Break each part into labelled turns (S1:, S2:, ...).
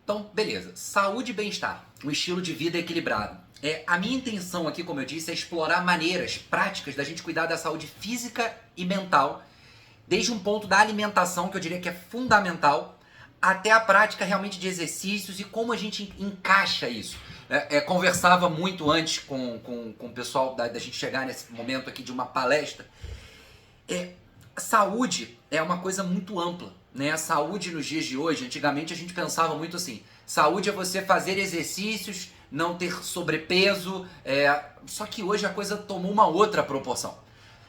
S1: Então, beleza. Saúde e bem-estar. Um estilo de vida equilibrado. A minha intenção aqui, como eu disse, é explorar maneiras práticas da gente cuidar da saúde física e mental, desde um ponto da alimentação, que eu diria que é fundamental, até a prática realmente de exercícios e como a gente encaixa isso. Conversava muito antes com o pessoal da gente chegar nesse momento aqui de uma palestra. Saúde é uma coisa muito ampla, né? A saúde nos dias de hoje, antigamente a gente pensava muito assim, saúde é você fazer exercícios, não ter sobrepeso, só que hoje a coisa tomou uma outra proporção.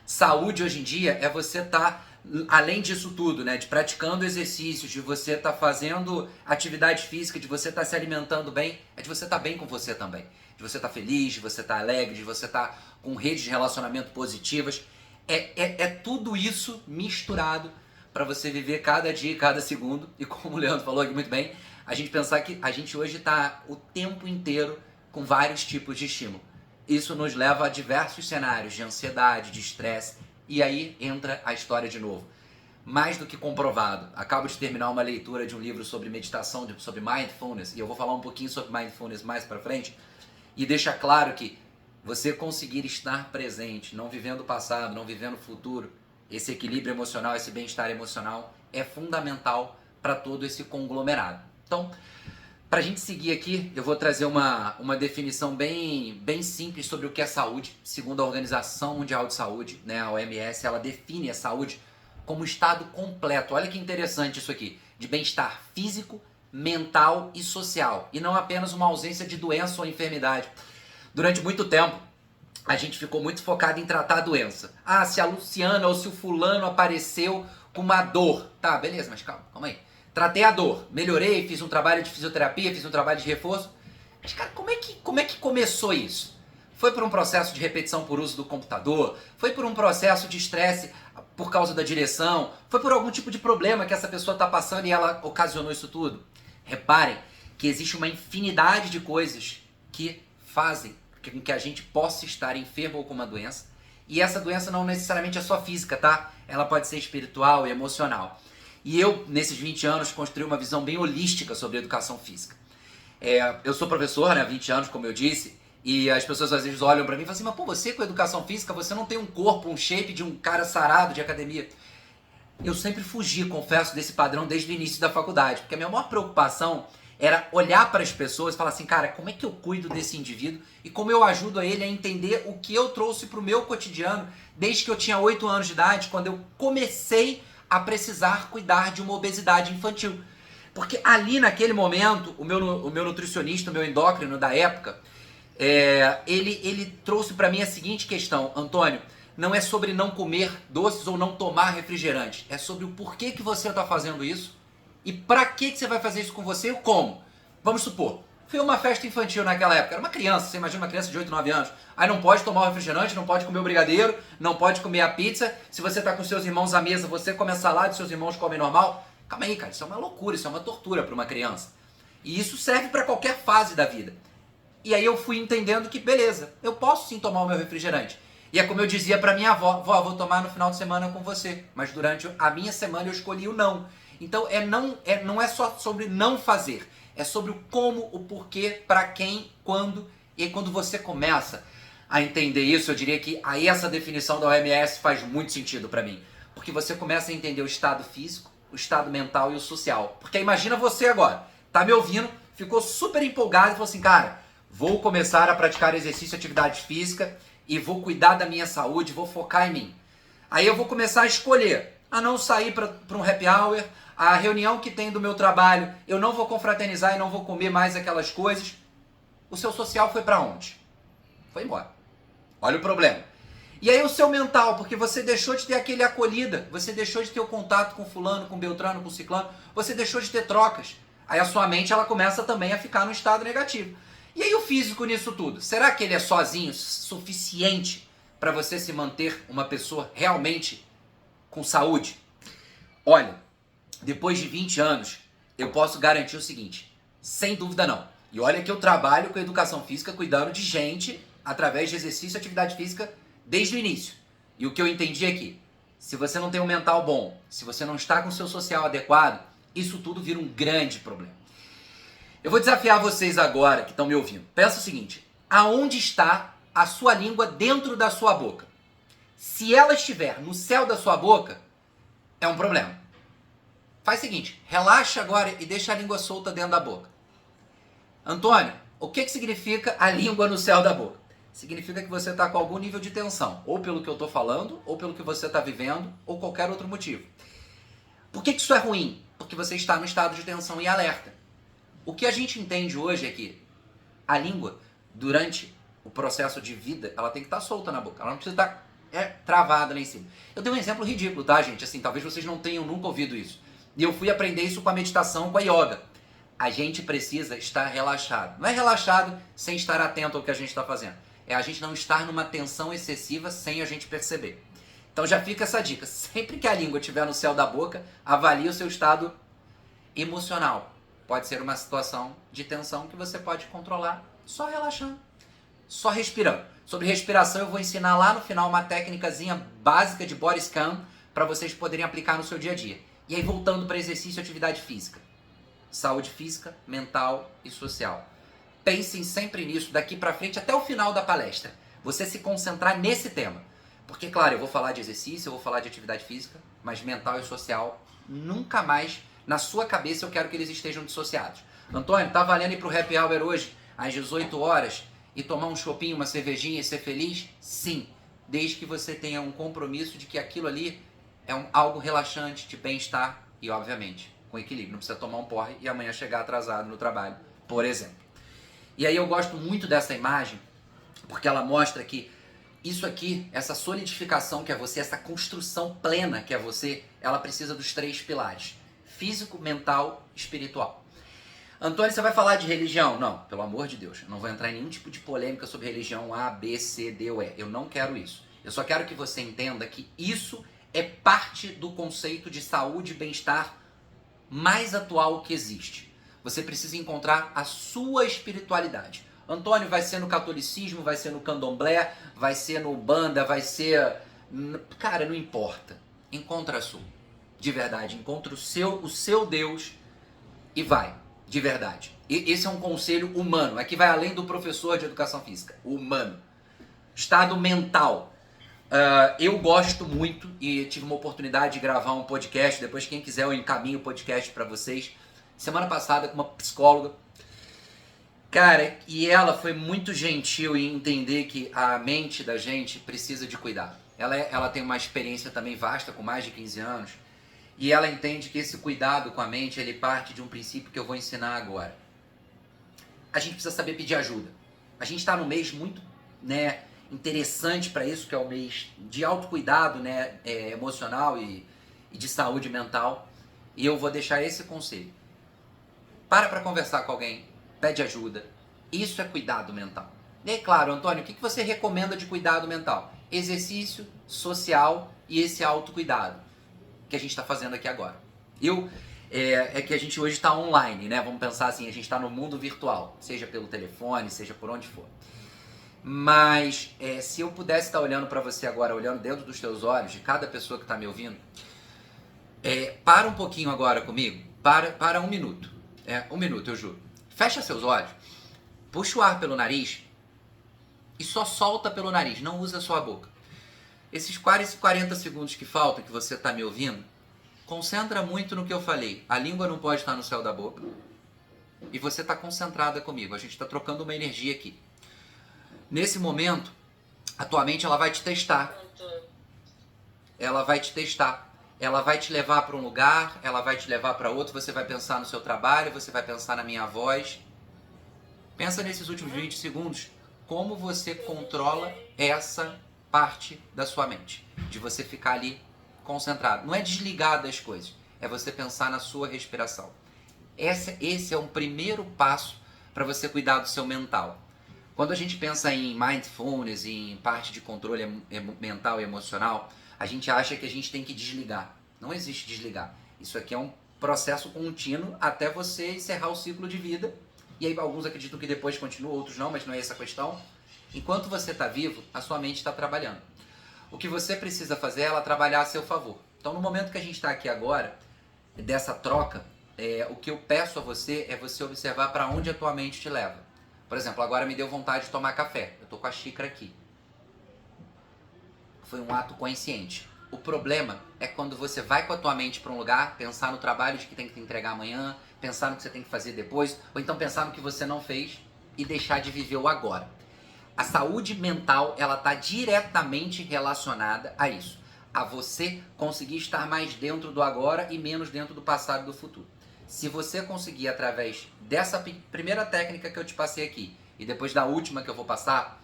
S1: Saúde hoje em dia é você estar, além disso tudo, né, de praticando exercícios, de você estar fazendo atividade física, de você estar se alimentando bem, é de você estar bem com você também. De você estar feliz, de você estar alegre, de você estar com redes de relacionamento positivas. É tudo isso misturado para você viver cada dia, cada segundo. E como o Leandro falou aqui muito bem, a gente pensar que a gente hoje está o tempo inteiro com vários tipos de estímulo. Isso nos leva a diversos cenários de ansiedade, de estresse, e aí entra a história de novo. Mais do que comprovado, acabo de terminar uma leitura de um livro sobre meditação, sobre mindfulness, e eu vou falar um pouquinho sobre mindfulness mais para frente, e deixa claro que você conseguir estar presente, não vivendo o passado, não vivendo o futuro, esse equilíbrio emocional, esse bem-estar emocional é fundamental para todo esse conglomerado. Então, para a gente seguir aqui, eu vou trazer uma definição bem simples sobre o que é saúde. Segundo a Organização Mundial de Saúde, né, a OMS, ela define a saúde como estado completo. Olha que interessante isso aqui, de bem-estar físico, mental e social, e não apenas uma ausência de doença ou enfermidade. Durante muito tempo, a gente ficou muito focado em tratar a doença. Ah, se a Luciana ou se o fulano apareceu com uma dor. Tá, beleza, mas calma aí. Tratei a dor, melhorei, fiz um trabalho de fisioterapia, fiz um trabalho de reforço. Mas, cara, como é que começou isso? Foi por um processo de repetição por uso do computador? Foi por um processo de estresse por causa da direção? Foi por algum tipo de problema que essa pessoa está passando e ela ocasionou isso tudo? Reparem que existe uma infinidade de coisas que fazem com que a gente possa estar enfermo ou com uma doença. E essa doença não necessariamente é só física, tá? Ela pode ser espiritual e emocional. E eu, nesses 20 anos, construí uma visão bem holística sobre a educação física. Eu sou professor, né, há 20 anos, como eu disse, e as pessoas às vezes olham pra mim e falam assim, mas pô, você com educação física, você não tem um corpo, um shape de um cara sarado de academia. Eu sempre fugi, confesso, desse padrão desde o início da faculdade, porque a minha maior preocupação era olhar para as pessoas e falar assim, cara, como é que eu cuido desse indivíduo e como eu ajudo a ele a entender o que eu trouxe para o meu cotidiano desde que eu tinha 8 anos de idade, quando eu comecei a precisar cuidar de uma obesidade infantil. Porque ali naquele momento, o meu nutricionista, o meu endócrino da época, ele trouxe para mim a seguinte questão, Antônio, não é sobre não comer doces ou não tomar refrigerante, é sobre o porquê que você está fazendo isso e pra que você vai fazer isso com você e como. Vamos supor, foi uma festa infantil naquela época, era uma criança, você imagina uma criança de 8, 9 anos, aí não pode tomar o refrigerante, não pode comer o brigadeiro, não pode comer a pizza, se você tá com seus irmãos à mesa, você come a salada e seus irmãos comem normal. Calma aí, cara, isso é uma loucura, isso é uma tortura para uma criança. E isso serve para qualquer fase da vida. E aí eu fui entendendo que, beleza, eu posso sim tomar o meu refrigerante. E é como eu dizia pra minha avó, vó, vou tomar no final de semana com você. Mas durante a minha semana eu escolhi o não. Então não é só sobre não fazer. É sobre o como, o porquê, pra quem, quando. E aí quando você começa a entender isso, eu diria que aí essa definição da OMS faz muito sentido pra mim. Porque você começa a entender o estado físico, o estado mental e o social. Porque imagina você agora, tá me ouvindo, ficou super empolgado e falou assim, cara, vou começar a praticar exercício e atividade física e vou cuidar da minha saúde, vou focar em mim. Aí eu vou começar a escolher, a não sair para um happy hour, a reunião que tem do meu trabalho, eu não vou confraternizar e não vou comer mais aquelas coisas. O seu social foi para onde? Foi embora. Olha o problema. E aí o seu mental, porque você deixou de ter aquele acolhida, você deixou de ter o contato com fulano, com beltrano, com ciclano, você deixou de ter trocas. Aí a sua mente ela começa também a ficar no estado negativo. E aí o físico nisso tudo? Será que ele é sozinho suficiente para você se manter uma pessoa realmente com saúde? Olha, depois de 20 anos, eu posso garantir o seguinte, sem dúvida não. E olha que eu trabalho com educação física, cuidando de gente através de exercício e atividade física desde o início. E o que eu entendi é que, se você não tem um mental bom, se você não está com o seu social adequado, isso tudo vira um grande problema. Eu vou desafiar vocês agora que estão me ouvindo. Pensa o seguinte, aonde está a sua língua dentro da sua boca? Se ela estiver no céu da sua boca, é um problema. Faz o seguinte, relaxa agora e deixa a língua solta dentro da boca. Antônio, o que significa a língua no céu da boca? Significa que você está com algum nível de tensão, ou pelo que eu estou falando, ou pelo que você está vivendo, ou qualquer outro motivo. Por que isso é ruim? Porque você está no estado de tensão e alerta. O que a gente entende hoje é que a língua, durante o processo de vida, ela tem que estar solta na boca, ela não precisa estar travada lá em cima. Eu dei um exemplo ridículo, tá, gente? Assim, talvez vocês não tenham nunca ouvido isso. E eu fui aprender isso com a meditação, com a yoga. A gente precisa estar relaxado. Não é relaxado sem estar atento ao que a gente está fazendo. É a gente não estar numa tensão excessiva sem a gente perceber. Então já fica essa dica. Sempre que a língua estiver no céu da boca, avalie o seu estado emocional. Pode ser uma situação de tensão que você pode controlar só relaxando, só respirando. Sobre respiração eu vou ensinar lá no final uma técnicazinha básica de body scan para vocês poderem aplicar no seu dia a dia. E aí voltando para exercício e atividade física. Saúde física, mental e social. Pensem sempre nisso daqui para frente até o final da palestra. Você se concentrar nesse tema. Porque, claro, eu vou falar de exercício, eu vou falar de atividade física, mas mental e social, nunca mais na sua cabeça eu quero que eles estejam dissociados. Antônio, tá valendo ir pro happy hour hoje, às 18 horas, e tomar um chopinho, uma cervejinha e ser feliz? Sim, desde que você tenha um compromisso de que aquilo ali é algo relaxante, de bem-estar e, obviamente, com equilíbrio. Não precisa tomar um porre e amanhã chegar atrasado no trabalho, por exemplo. E aí eu gosto muito dessa imagem, porque ela mostra que isso aqui, essa solidificação que é você, essa construção plena que é você, ela precisa dos 3 pilares: físico, mental, espiritual. Antônio, você vai falar de religião? Não, pelo amor de Deus, eu não vou entrar em nenhum tipo de polêmica sobre religião A, B, C, D ou E. Eu não quero isso. Eu só quero que você entenda que isso é parte do conceito de saúde e bem-estar mais atual que existe. Você precisa encontrar a sua espiritualidade. Antônio, vai ser no catolicismo, vai ser no candomblé, vai ser no Umbanda, vai ser... Cara, não importa. Encontra a sua. De verdade. Encontra o seu Deus e vai. De verdade. E esse é um conselho humano. Aqui vai além do professor de educação física. Humano. Estado mental. Eu gosto muito e tive uma oportunidade de gravar um podcast. Depois, quem quiser, eu encaminho o podcast para vocês. Semana passada, com uma psicóloga. Cara, e ela foi muito gentil em entender que a mente da gente precisa de cuidado. Ela tem uma experiência também vasta, com mais de 15 anos. E ela entende que esse cuidado com a mente, ele parte de um princípio que eu vou ensinar agora. A gente precisa saber pedir ajuda. A gente está num mês muito, interessante para isso, que é o mês de autocuidado, emocional e de saúde mental. E eu vou deixar esse conselho. Para conversar com alguém, pede ajuda. Isso é cuidado mental. E aí, claro, Antônio, o que você recomenda de cuidado mental? Exercício, social e esse autocuidado que a gente está fazendo aqui agora. É que a gente hoje está online, né? Vamos pensar assim, a gente está no mundo virtual, seja pelo telefone, seja por onde for. Mas se eu pudesse estar olhando para você agora, olhando dentro dos teus olhos, de cada pessoa que está me ouvindo, para um pouquinho agora comigo, para 1 minuto. 1 minuto, eu juro. Fecha seus olhos, puxa o ar pelo nariz e só solta pelo nariz, não usa a sua boca. Esses 40 segundos que faltam, que você está me ouvindo, concentra muito no que eu falei. A língua não pode estar no céu da boca e você está concentrada comigo. A gente está trocando uma energia aqui. Nesse momento, a tua mente ela vai te testar. Ela vai te testar. Ela vai te levar para um lugar, ela vai te levar para outro. Você vai pensar no seu trabalho, você vai pensar na minha voz. Pensa nesses últimos 20 segundos como você controla essa parte da sua mente, de você ficar ali concentrado. Não é desligar das coisas, é você pensar na sua respiração. Esse é um primeiro passo para você cuidar do seu mental. Quando a gente pensa em mindfulness, em parte de controle mental e emocional, a gente acha que a gente tem que desligar. Não existe desligar. Isso aqui é um processo contínuo até você encerrar o ciclo de vida. E aí alguns acreditam que depois continua, outros não, mas não é essa a questão. Enquanto você está vivo, a sua mente está trabalhando. O que você precisa fazer é ela trabalhar a seu favor. Então, no momento que a gente está aqui agora, dessa troca, o que eu peço a você é você observar para onde a tua mente te leva. Por exemplo, agora me deu vontade de tomar café. Eu tô com a xícara aqui. Foi um ato consciente. O problema é quando você vai com a tua mente para um lugar, pensar no trabalho de que tem que te entregar amanhã, pensar no que você tem que fazer depois, ou então pensar no que você não fez e deixar de viver o agora. A saúde mental, ela está diretamente relacionada a isso. A você conseguir estar mais dentro do agora e menos dentro do passado e do futuro. Se você conseguir, através dessa primeira técnica que eu te passei aqui, e depois da última que eu vou passar,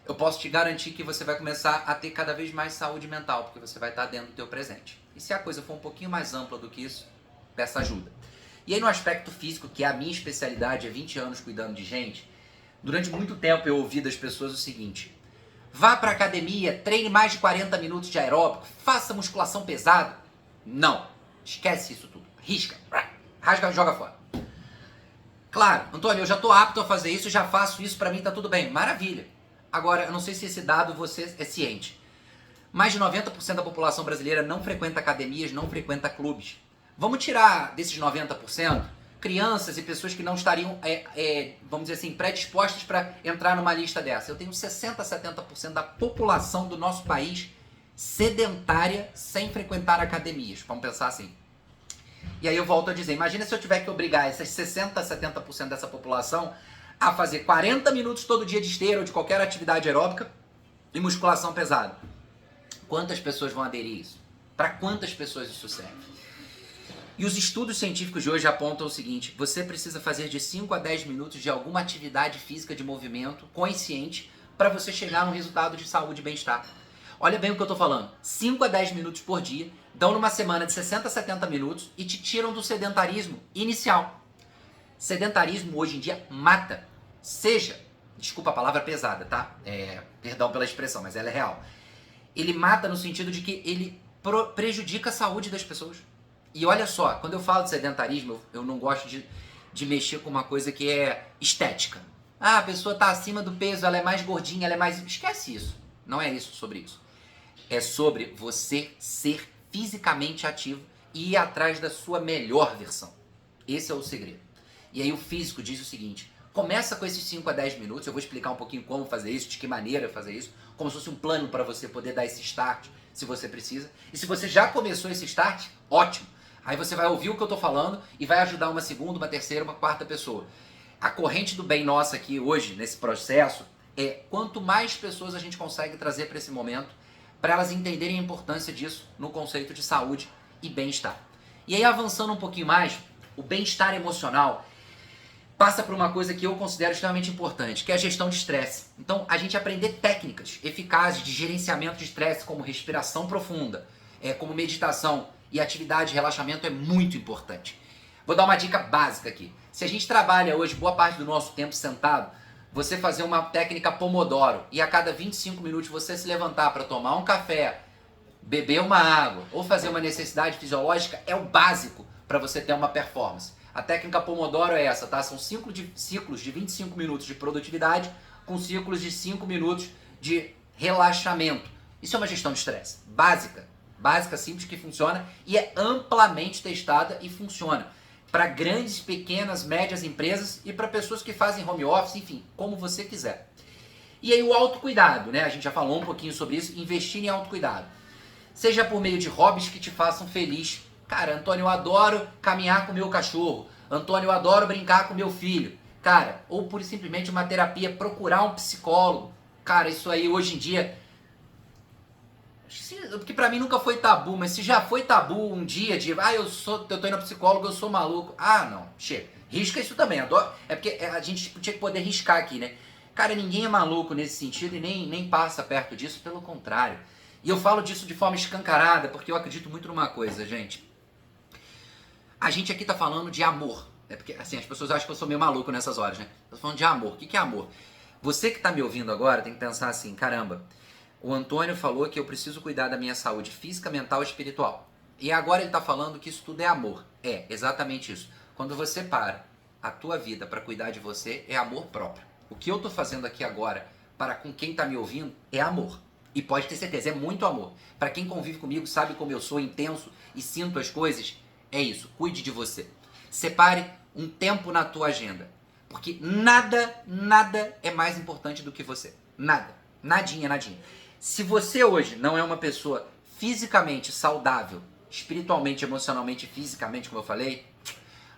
S1: eu posso te garantir que você vai começar a ter cada vez mais saúde mental, porque você vai estar dentro do teu presente. E se a coisa for um pouquinho mais ampla do que isso, peça ajuda. E aí no aspecto físico, que é a minha especialidade, é 20 anos cuidando de gente, durante muito tempo eu ouvi das pessoas o seguinte: vá para academia, treine mais de 40 minutos de aeróbico, faça musculação pesada. Não, esquece isso tudo, risca, rasga, joga fora. Claro, Antônio, eu já estou apto a fazer isso, já faço isso, para mim tá tudo bem, maravilha. Agora, eu não sei se esse dado você é ciente. Mais de 90% da população brasileira não frequenta academias, não frequenta clubes. Vamos tirar desses 90% crianças e pessoas que não estariam, vamos dizer assim, predispostas para entrar numa lista dessa. Eu tenho 60% a 70% da população do nosso país sedentária sem frequentar academias. Vamos pensar assim. E aí eu volto a dizer, imagina se eu tiver que obrigar essas 60% a 70% dessa população a fazer 40 minutos todo dia de esteira ou de qualquer atividade aeróbica e musculação pesada. Quantas pessoas vão aderir a isso? Para quantas pessoas isso serve? E os estudos científicos de hoje apontam o seguinte: você precisa fazer de 5 a 10 minutos de alguma atividade física de movimento consciente para você chegar a um resultado de saúde e bem-estar. Olha bem o que eu estou falando. 5 a 10 minutos por dia, dão numa semana de 60 a 70 minutos e te tiram do sedentarismo inicial. Sedentarismo hoje em dia mata. Seja, desculpa a palavra pesada, tá? Perdão pela expressão, mas ela é real. Ele mata no sentido de que ele prejudica a saúde das pessoas. E olha só, quando eu falo de sedentarismo, eu não gosto de mexer com uma coisa que é estética. Ah, a pessoa está acima do peso, ela é mais gordinha, ela é mais... Esquece isso. Não é isso sobre isso. É sobre você ser fisicamente ativo e ir atrás da sua melhor versão. Esse é o segredo. E aí o físico diz o seguinte: começa com esses 5 a 10 minutos, eu vou explicar um pouquinho como fazer isso, de que maneira fazer isso, como se fosse um plano para você poder dar esse start, se você precisa. E se você já começou esse start, ótimo. Aí você vai ouvir o que eu estou falando e vai ajudar uma segunda, uma terceira, uma quarta pessoa. A corrente do bem nossa aqui hoje, nesse processo, é quanto mais pessoas a gente consegue trazer para esse momento, para elas entenderem a importância disso no conceito de saúde e bem-estar. E aí, avançando um pouquinho mais, o bem-estar emocional passa por uma coisa que eu considero extremamente importante, que é a gestão de estresse. Então, a gente aprender técnicas eficazes de gerenciamento de estresse, como respiração profunda, como meditação e atividade de relaxamento, é muito importante. Vou dar uma dica básica aqui. Se a gente trabalha hoje boa parte do nosso tempo sentado, você fazer uma técnica Pomodoro e a cada 25 minutos você se levantar para tomar um café, beber uma água ou fazer uma necessidade fisiológica é o básico para você ter uma performance. A técnica Pomodoro é essa, tá? São ciclos de 25 minutos de produtividade com ciclos de 5 minutos de relaxamento. Isso é uma gestão de estresse básica, simples, que funciona e é amplamente testada e funciona para grandes, pequenas, médias empresas e para pessoas que fazem home office, enfim, como você quiser. E aí o autocuidado, né? A gente já falou um pouquinho sobre isso, investir em autocuidado. Seja por meio de hobbies que te façam feliz. Cara, Antônio, eu adoro caminhar com o meu cachorro. Antônio, eu adoro brincar com o meu filho. Cara, ou por simplesmente uma terapia, procurar um psicólogo. Cara, isso aí hoje em dia... Porque pra mim nunca foi tabu, mas se já foi tabu um dia de... eu tô indo ao psicólogo, eu sou maluco. Ah, não, chega. Risca isso também. Adoro. É porque a gente tinha que poder riscar aqui, né? Cara, ninguém é maluco nesse sentido e nem passa perto disso, pelo contrário. E eu falo disso de forma escancarada, porque eu acredito muito numa coisa, gente. A gente aqui tá falando de amor. É porque, assim, as pessoas acham que eu sou meio maluco nessas horas, né? Eu tô falando de amor. O que é amor? Você que tá me ouvindo agora tem que pensar assim, caramba, o Antônio falou que eu preciso cuidar da minha saúde física, mental e espiritual. E agora ele tá falando que isso tudo é amor. É, exatamente isso. Quando você para a tua vida para cuidar de você, é amor próprio. O que eu tô fazendo aqui agora para com quem tá me ouvindo é amor. E pode ter certeza, é muito amor. Para quem convive comigo, sabe como eu sou intenso e sinto as coisas, é isso, cuide de você. Separe um tempo na tua agenda. Porque nada é mais importante do que você. Nada. Nadinha. Se você hoje não é uma pessoa fisicamente saudável, espiritualmente, emocionalmente e fisicamente, como eu falei,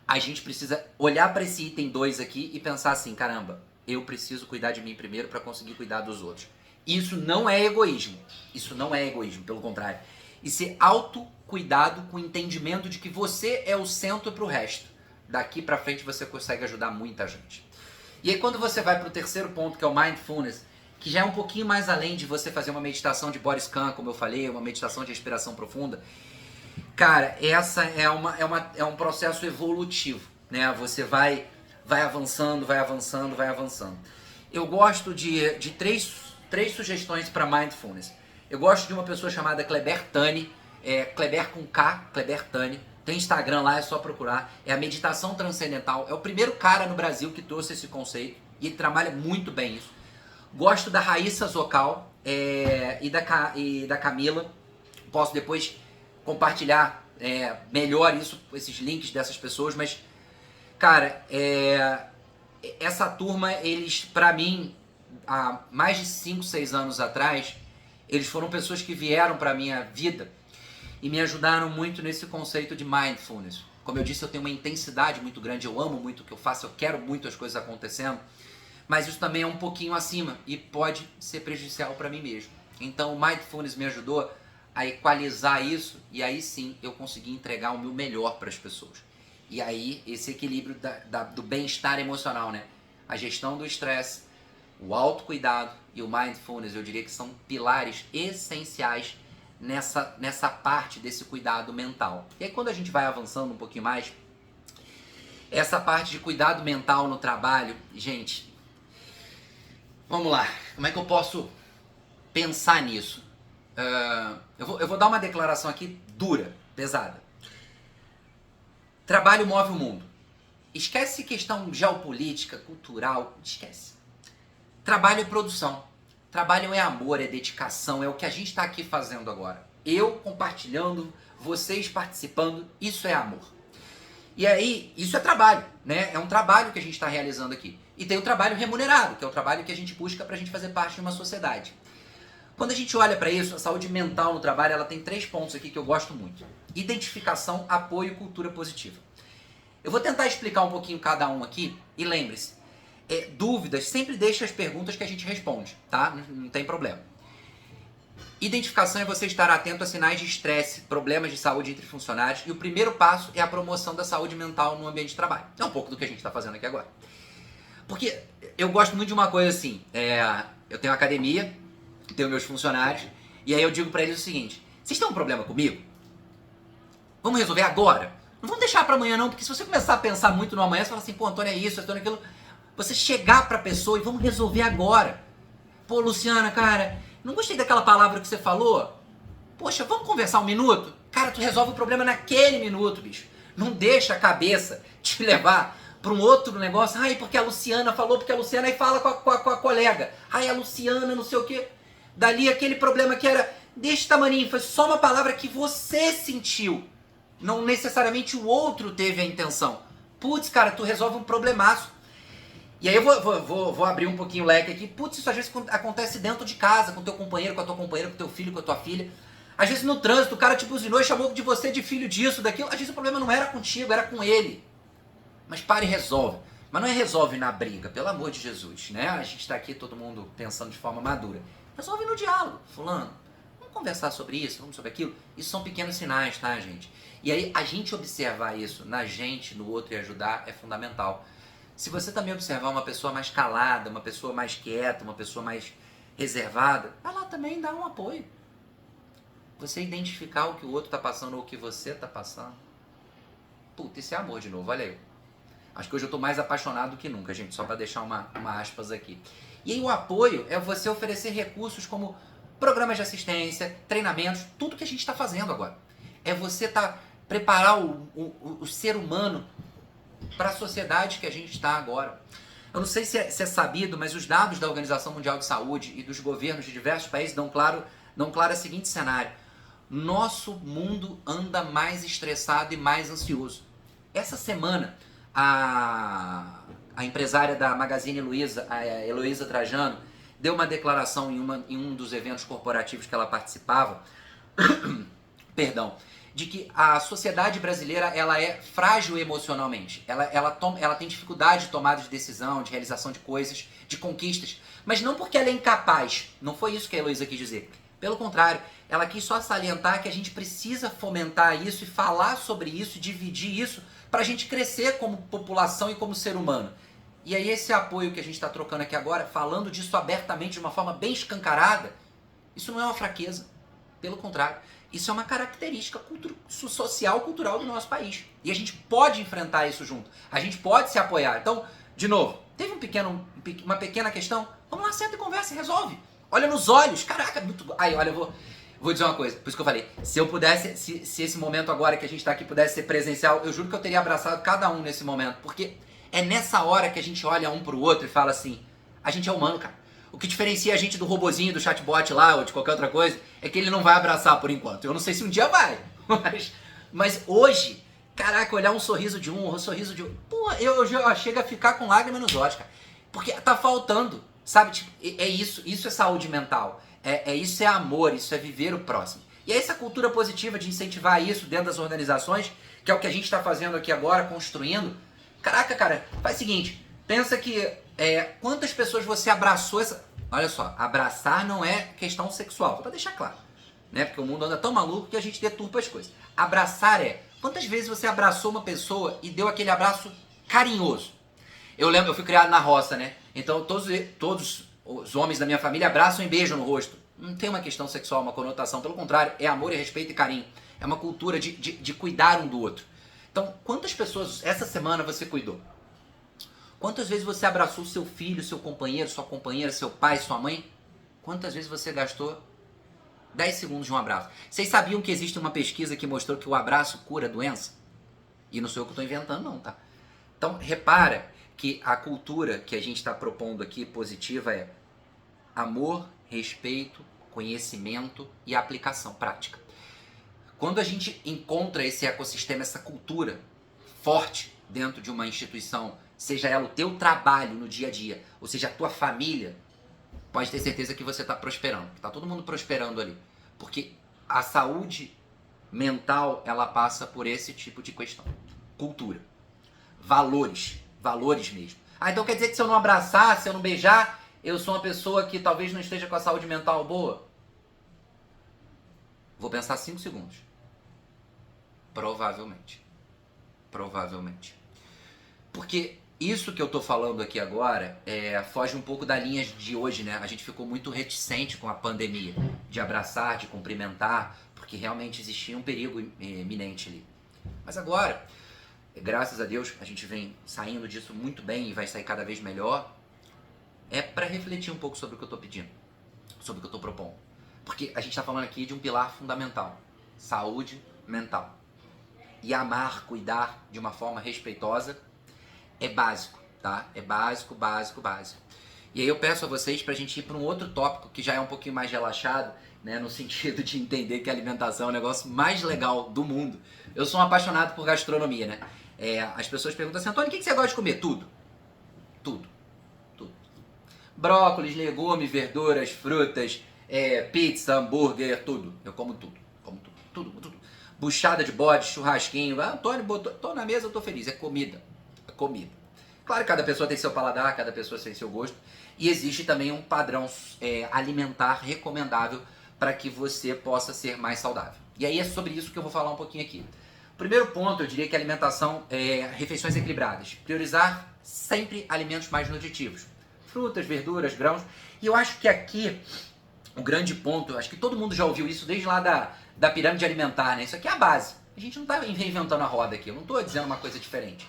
S1: a gente precisa olhar para esse item 2 aqui e pensar assim, caramba, eu preciso cuidar de mim primeiro para conseguir cuidar dos outros. Isso não é egoísmo. Isso não é egoísmo, pelo contrário. Isso é autocuidado com o entendimento de que você é o centro para o resto. Daqui para frente você consegue ajudar muita gente. E aí quando você vai para o terceiro ponto, que é o Mindfulness, que já é um pouquinho mais além de você fazer uma meditação de body scan, como eu falei, uma meditação de respiração profunda, cara, essa é um processo evolutivo, né? Você vai avançando. Eu gosto de três sugestões para Mindfulness. Eu gosto de uma pessoa chamada Kleber Tani, Kleber com K, Kleber Tani. Tem Instagram lá, é só procurar. É a meditação transcendental. É o primeiro cara no Brasil que trouxe esse conceito e ele trabalha muito bem isso. Gosto da Raíssa Zocal e da Camila. Posso depois compartilhar melhor esses links dessas pessoas, mas, cara, essa turma, eles, pra mim, há mais de 5, 6 anos atrás, eles foram pessoas que vieram pra minha vida e me ajudaram muito nesse conceito de mindfulness. Como eu disse, eu tenho uma intensidade muito grande, eu amo muito o que eu faço, eu quero muito as coisas acontecendo, mas isso também é um pouquinho acima e pode ser prejudicial para mim mesmo. Então o mindfulness me ajudou a equalizar isso e aí sim eu consegui entregar o meu melhor para as pessoas. E aí esse equilíbrio do bem-estar emocional, né? A gestão do estresse, o autocuidado e o mindfulness, eu diria que são pilares essenciais nessa parte desse cuidado mental. E aí quando a gente vai avançando um pouquinho mais, essa parte de cuidado mental no trabalho, gente, vamos lá, como é que eu posso pensar nisso? Eu vou dar uma declaração aqui dura, pesada. Trabalho move o mundo. Esquece questão geopolítica, cultural, esquece. Trabalho é produção. Trabalho é amor, é dedicação, é o que a gente está aqui fazendo agora. Eu compartilhando, vocês participando, isso é amor. E aí, isso é trabalho, né? É um trabalho que a gente está realizando aqui. E tem o trabalho remunerado, que é o trabalho que a gente busca para a gente fazer parte de uma sociedade. Quando a gente olha para isso, a saúde mental no trabalho, ela tem 3 pontos aqui que eu gosto muito. Identificação, apoio e cultura positiva. Eu vou tentar explicar um pouquinho cada um aqui e lembre-se, dúvidas, sempre deixe as perguntas que a gente responde, tá? Não tem problema. Identificação é você estar atento a sinais de estresse, problemas de saúde entre funcionários e o primeiro passo é a promoção da saúde mental no ambiente de trabalho. É um pouco do que a gente está fazendo aqui agora. Porque eu gosto muito de uma coisa assim, eu tenho uma academia, tenho meus funcionários e aí eu digo para eles o seguinte, vocês têm um problema comigo? Vamos resolver agora? Não vamos deixar para amanhã não, porque se você começar a pensar muito no amanhã, você fala assim, pô, Antônio é isso, Antônio é aquilo. Você chegar pra pessoa e vamos resolver agora. Pô, Luciana, cara, não gostei daquela palavra que você falou. Poxa, vamos conversar um minuto? Cara, tu resolve o problema naquele minuto, bicho. Não deixa a cabeça te levar pra um outro negócio. Ai, porque a Luciana falou, porque a Luciana aí fala com a colega. Ai, a Luciana, não sei o quê. Dali aquele problema que era deste tamaninho, foi só uma palavra que você sentiu. Não necessariamente o outro teve a intenção. Putz, cara, tu resolve um problemaço. E aí eu vou abrir um pouquinho o leque aqui. Putz, isso às vezes acontece dentro de casa, com teu companheiro, com a tua companheira, com teu filho, com a tua filha. Às vezes no trânsito, o cara te buzinou e chamou de você de filho disso, daquilo. Às vezes o problema não era contigo, era com ele. Mas para e resolve. Mas não é resolve na briga, pelo amor de Jesus, né? A gente tá aqui todo mundo pensando de forma madura. Resolve no diálogo. Fulano, vamos conversar sobre isso, vamos sobre aquilo. Isso são pequenos sinais, tá, gente? E aí a gente observar isso na gente, no outro e ajudar é fundamental. Se você também observar uma pessoa mais calada, uma pessoa mais quieta, uma pessoa mais reservada, vai lá também dar um apoio. Você identificar o que o outro está passando ou o que você está passando. Puta, isso é amor de novo, olha aí. Acho que hoje eu estou mais apaixonado do que nunca, gente, só para deixar uma aspas aqui. E aí o apoio é você oferecer recursos como programas de assistência, treinamentos, tudo que a gente está fazendo agora. É você preparar o ser humano para a sociedade que a gente está agora. Eu não sei se é sabido, mas os dados da Organização Mundial de Saúde e dos governos de diversos países dão claro o seguinte cenário. Nosso mundo anda mais estressado e mais ansioso. Essa semana, a empresária da Magazine Luiza, a Heloísa Trajano, deu uma declaração em um dos eventos corporativos que ela participava, perdão, de que a sociedade brasileira ela é frágil emocionalmente. Ela tem dificuldade de tomada de decisão, de realização de coisas, de conquistas, mas não porque ela é incapaz. Não foi isso que a Heloísa quis dizer. Pelo contrário, ela quis só salientar que a gente precisa fomentar isso e falar sobre isso, dividir isso, para a gente crescer como população e como ser humano. E aí esse apoio que a gente está trocando aqui agora, falando disso abertamente, de uma forma bem escancarada, isso não é uma fraqueza. Pelo contrário, isso é uma característica social, cultural do nosso país. E a gente pode enfrentar isso junto. A gente pode se apoiar. Então, de novo, teve uma pequena questão? Vamos lá, senta e conversa e resolve. Olha nos olhos. Caraca, muito... Aí, olha, eu vou dizer uma coisa. Por isso que eu falei. Se eu pudesse, se esse momento agora que a gente está aqui pudesse ser presencial, eu juro que eu teria abraçado cada um nesse momento. Porque é nessa hora que a gente olha um pro outro e fala assim, a gente é humano, cara. O que diferencia a gente do robozinho, do chatbot lá, ou de qualquer outra coisa, é que ele não vai abraçar por enquanto. Eu não sei se um dia vai, mas hoje, caraca, olhar um sorriso de um sorriso de outro, pô, eu já chego a ficar com lágrimas nos olhos, cara. Porque tá faltando, sabe? Tipo, é isso é saúde mental. Isso é amor, isso é viver o próximo. E é essa cultura positiva de incentivar isso dentro das organizações, que é o que a gente tá fazendo aqui agora, construindo. Caraca, cara, faz o seguinte, pensa que quantas pessoas você abraçou essa... Olha só, abraçar não é questão sexual, só pra deixar claro, né? Porque o mundo anda tão maluco que a gente deturpa as coisas. Abraçar quantas vezes você abraçou uma pessoa e deu aquele abraço carinhoso? Eu lembro, eu fui criado na roça, né? Então todos os homens da minha família abraçam e beijam no rosto. Não tem uma questão sexual, uma conotação, pelo contrário, é amor, respeito e carinho. É uma cultura de cuidar um do outro. Então, quantas pessoas essa semana você cuidou? Quantas vezes você abraçou seu filho, seu companheiro, sua companheira, seu pai, sua mãe? Quantas vezes você gastou 10 segundos de um abraço? Vocês sabiam que existe uma pesquisa que mostrou que o abraço cura a doença? E não sou eu que estou inventando não, tá? Então, repara que a cultura que a gente está propondo aqui, positiva, é amor, respeito, conhecimento e aplicação prática. Quando a gente encontra esse ecossistema, essa cultura forte dentro de uma instituição, seja ela o teu trabalho no dia a dia, ou seja a tua família, pode ter certeza que você está prosperando, que está todo mundo prosperando ali. Porque a saúde mental, ela passa por esse tipo de questão. Cultura. Valores mesmo. Ah, então quer dizer que se eu não abraçar, se eu não beijar, eu sou uma pessoa que talvez não esteja com a saúde mental boa? Vou pensar 5 segundos. Provavelmente. Porque isso que eu tô falando aqui agora foge um pouco da linha de hoje, né? A gente ficou muito reticente com a pandemia, de abraçar, de cumprimentar, porque realmente existia um perigo iminente ali. Mas agora, graças a Deus, a gente vem saindo disso muito bem e vai sair cada vez melhor. É para refletir um pouco sobre o que eu tô pedindo, sobre o que eu tô propondo. Porque a gente tá falando aqui de um pilar fundamental, saúde mental. E amar, cuidar de uma forma respeitosa é básico, tá? É básico. E aí eu peço a vocês pra gente ir para um outro tópico que já é um pouquinho mais relaxado, né? No sentido de entender que a alimentação é o negócio mais legal do mundo. Eu sou um apaixonado por gastronomia, né? As pessoas perguntam assim, Antônio, o que você gosta de comer? Tudo. Brócolis, legumes, verduras, frutas, pizza, hambúrguer, tudo. Eu como tudo. Buchada de bode, churrasquinho. Antônio, tô na mesa, eu tô feliz. É comida. Claro que cada pessoa tem seu paladar, cada pessoa tem seu gosto. E existe também um padrão alimentar recomendável para que você possa ser mais saudável. E aí é sobre isso que eu vou falar um pouquinho aqui. Primeiro ponto, eu diria que a alimentação refeições equilibradas. Priorizar sempre alimentos mais nutritivos. Frutas, verduras, grãos. E eu acho que aqui, o grande ponto, acho que todo mundo já ouviu isso desde lá da pirâmide alimentar, né? Isso aqui é a base. A gente não está reinventando a roda aqui, eu não estou dizendo uma coisa diferente.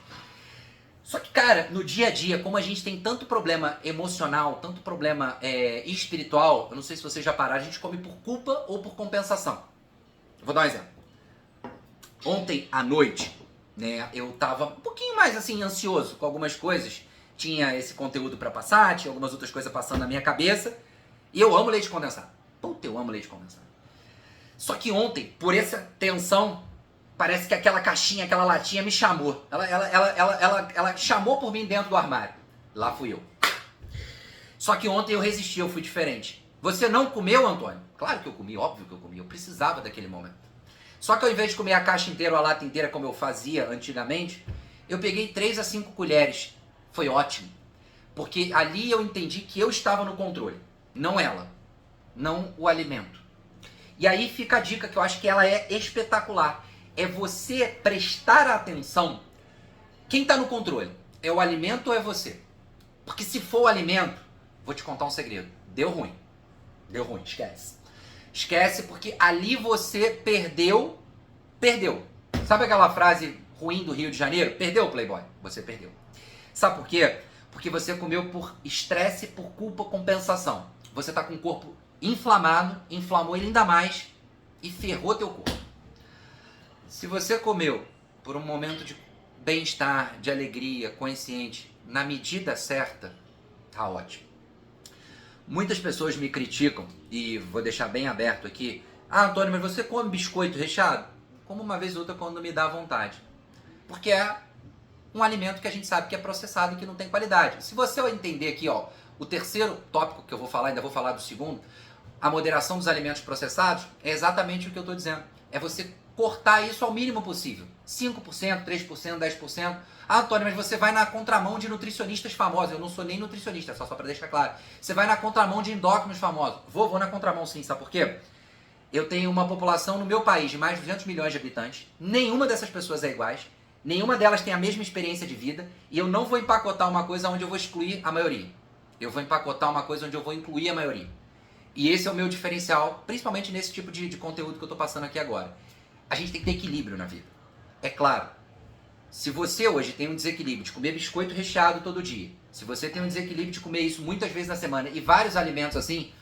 S1: Só que, cara, no dia a dia, como a gente tem tanto problema emocional, tanto problema espiritual, eu não sei se vocês já pararam, a gente come por culpa ou por compensação. Vou dar um exemplo. Ontem à noite, né, eu tava um pouquinho mais assim, ansioso com algumas coisas. Tinha esse conteúdo para passar, tinha algumas outras coisas passando na minha cabeça. E eu amo leite condensado. Puta, eu amo leite condensado. Só que ontem, por essa tensão, Parece que aquela caixinha, aquela latinha me chamou. Ela chamou por mim dentro do armário. Lá fui eu. Só que ontem eu resisti, eu fui diferente. Você não comeu, Antônio? Claro que eu comi, óbvio que eu comi. Eu precisava daquele momento. Só que ao invés de comer a caixa inteira ou a lata inteira como eu fazia antigamente, eu peguei 3 a 5 colheres. Foi ótimo. Porque ali eu entendi que eu estava no controle. Não ela. Não o alimento. E aí fica a dica que eu acho que ela é espetacular. É você prestar atenção. Quem está no controle? É o alimento ou é você? Porque se for o alimento, vou te contar um segredo. Deu ruim. Deu ruim, esquece. Esquece porque ali você perdeu. Sabe aquela frase ruim do Rio de Janeiro? Perdeu, Playboy? Você perdeu. Sabe por quê? Porque você comeu por estresse, por culpa, compensação. Você está com o corpo inflamado, inflamou ele ainda mais e ferrou teu corpo. Se você comeu por um momento de bem-estar, de alegria, consciente, na medida certa, tá ótimo. Muitas pessoas me criticam, e vou deixar bem aberto aqui. Ah, Antônio, mas você come biscoito recheado? Como uma vez ou outra quando me dá vontade. Porque é um alimento que a gente sabe que é processado e que não tem qualidade. Se você entender aqui, ó, o terceiro tópico que eu vou falar, ainda vou falar do segundo, a moderação dos alimentos processados, é exatamente o que eu estou dizendo. É você cortar isso ao mínimo possível. 5%, 3%, 10%. Ah, Antônio, mas você vai na contramão de nutricionistas famosos. Eu não sou nem nutricionista, só para deixar claro. Você vai na contramão de endócrinos famosos. Vou na contramão sim, sabe por quê? Eu tenho uma população no meu país de mais de 200 milhões de habitantes. Nenhuma dessas pessoas é iguais. Nenhuma delas tem a mesma experiência de vida. E eu não vou empacotar uma coisa onde eu vou excluir a maioria. Eu vou empacotar uma coisa onde eu vou incluir a maioria. E esse é o meu diferencial, principalmente nesse tipo de conteúdo que eu estou passando aqui agora. A gente tem que ter equilíbrio na vida. É claro, se você hoje tem um desequilíbrio de comer biscoito recheado todo dia, se você tem um desequilíbrio de comer isso muitas vezes na semana e vários alimentos assim,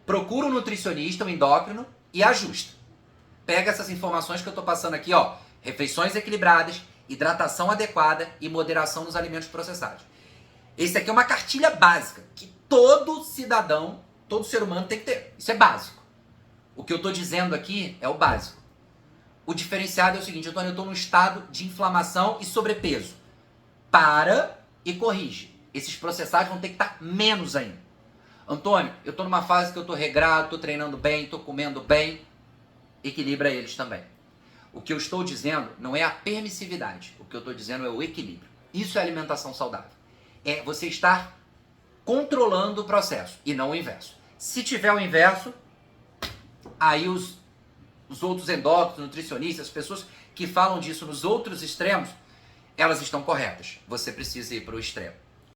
S1: procura um nutricionista, um endócrino e ajusta. Pega essas informações que eu estou passando aqui, ó, refeições equilibradas, hidratação adequada e moderação nos alimentos processados. Esse aqui é uma cartilha básica que todo cidadão, todo ser humano tem que ter. Isso é básico. O que eu estou dizendo aqui é o básico. O diferenciado é o seguinte, Antônio, eu estou num estado de inflamação e sobrepeso. Para e corrige. Esses processados vão ter que estar menos ainda. Antônio, eu estou numa fase que eu estou regrado, estou treinando bem, estou comendo bem. Equilibra eles também. O que eu estou dizendo não é a permissividade. O que eu estou dizendo é o equilíbrio. Isso é alimentação saudável. É você estar controlando o processo e não o inverso. Se tiver o inverso, aí os outros endócrinos, nutricionistas, as pessoas que falam disso nos outros extremos, elas estão corretas. Você precisa ir para o extremo.